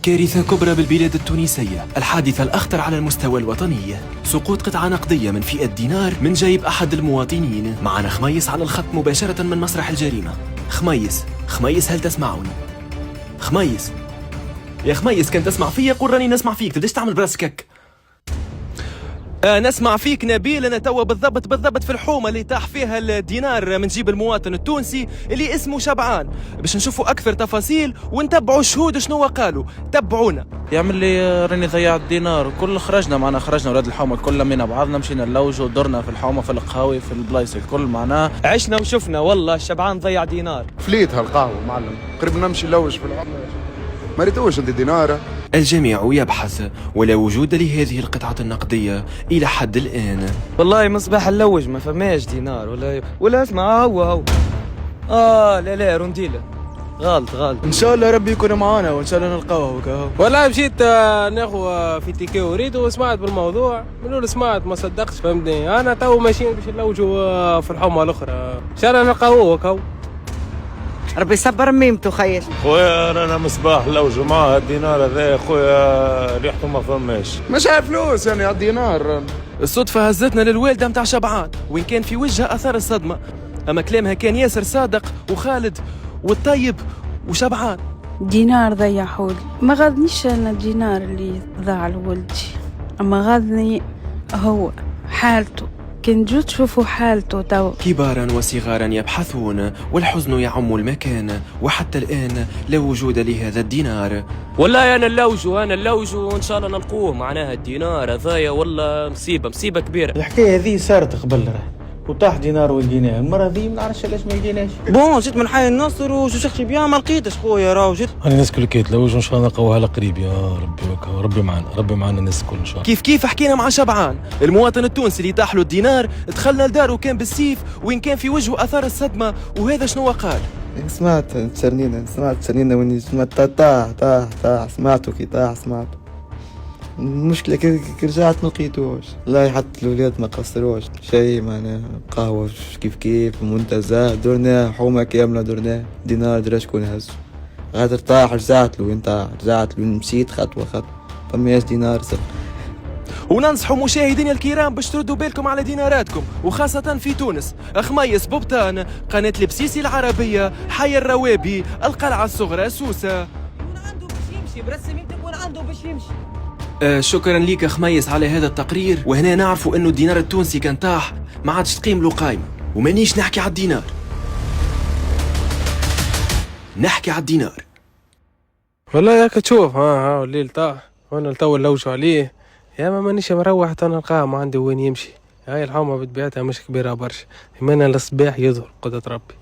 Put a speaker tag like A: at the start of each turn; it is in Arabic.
A: كارثة كبرى بالبلاد التونسية، الحادثة الأخطر على المستوى الوطني، سقوط قطعة نقدية من فئة دينار من جيب أحد المواطنين. معنا خميس على الخط مباشرة من مسرح الجريمة. خميس هل تسمعني؟ خميس يا خميس، كان تسمع فيا؟ قول راني نسمع فيك، تبداش تعمل براسك هك. نسمع فيك نبيل. انا توا بالضبط في الحومه اللي طاح فيها الدينار من جيب المواطن التونسي اللي اسمه شبعان، باش نشوفوا اكثر تفاصيل ونتبعوا الشهود شنو قالوا. تبعونا.
B: يعمل لي راني ضيعت دينار وكل خرجنا ولاد الحومه كلنا من بعضنا، مشينا نلوجوا ودرنا في الحومه في القهاوي في البلايص الكل معناه
C: عشنا وشفنا. والله شبعان ضيع دينار.
D: فليت هالقهوه معلم، قريب نمشي نلوج في العمله. ما ريتوش انت ديناره.
A: الجميع يبحث ولا وجود لهذه القطعة النقدية إلى حد الآن.
C: والله مصباح اللوج ما فماش دينار ولا اسمع. هو لا رونديله غلط.
B: ان شاء الله ربي يكون معانا وان شاء الله نلقاوه هكا.
E: والله مشيت ناخذ في تيكي وريد وسمعت بالموضوع من اول سمعت ما صدقتش فهمتني. انا تو ماشيين باش نلوجوا في الحومه الاخرى ان شاء الله نلقاوه هكا.
F: ربي يصبر ميمته خير.
G: خويا رانا مصباح لوجوا معاه الدينار هذا خويا ريحته ما فماش.
D: مش عارف فلوس يعني الدينار.
A: الصدفة هزتنا للوالدة متاع شبعان وإن كان في وجهها أثر الصدمة، أما كلامها كان ياسر صادق وخالد والطيب وشبعان.
H: دينار ضيعهولي، ما غاضنيش أنا الدينار اللي ضاع لولدي، أما غاضني هو حالته. كان جو تشوفوا حالته تو.
A: كبارا وصغارا يبحثون والحزن يعم المكان، وحتى الآن لا وجود لهذا الدينار.
C: والله انا اللوج وان شاء الله نلقوه. معناها الدينار هذايا والله مصيبه كبيره.
B: الحكايه هذه صارت قبل وطاح دينار ولقيناه. المره ذي ما نعرفش علاش ما لقيناش.
F: جيت من حي النصر وشخشي بيان ما لقيتش خويا. راهو جيت
I: انا الناس كل كيت لوج وان شاء الله نلقاوها على قريب يا ربي ربي معنا الناس الكل ان شاء الله.
A: كيف حكينا مع شبعان المواطن التونسي اللي طاح له الدينار، دخلنا لداره كان بالسيف وين كان في وجهه اثار الصدمه، وهذا شنو قال.
J: سمعت تسرنينا وين سمعت طاح سمعته كي طاح سمعته. المشكلة كي رجعت ما لقيتوش. والله حتى الولاد ما قصروش شيء، معناها قهوة كيف منتزه درنا حومة كاملة درنا دينار درا شكون هزو. غادر طاح رجعت له مشيت خطوة فماش دينار صفر.
A: وننصحوا مشاهدينا الكرام باش تردوا بالكم على ديناراتكم وخاصة في تونس. خميس بوبتان، قناة البسيسي العربية، حي الروابي، القلعة الصغرى سوسة.
F: يكون عنده باش يمشي برسم يكون عنده باش يمشي.
A: شكرا ليك خميس على هذا التقرير. وهنا نعرفوا انه الدينار التونسي كان طاح، ما عادش تقيم له قايمة. ومانيش نحكي على الدينار، نحكي على الدينار.
E: والله ياك تشوف ها الليل طاح وانا تو نلوجوا عليه. يا ما مانيش مروح حتى نلقاه ما عندي وين يمشي. هاي الحومه بطبيعتها مش كبيره برشا، يمنا الصباح يظهر قدرة ربي.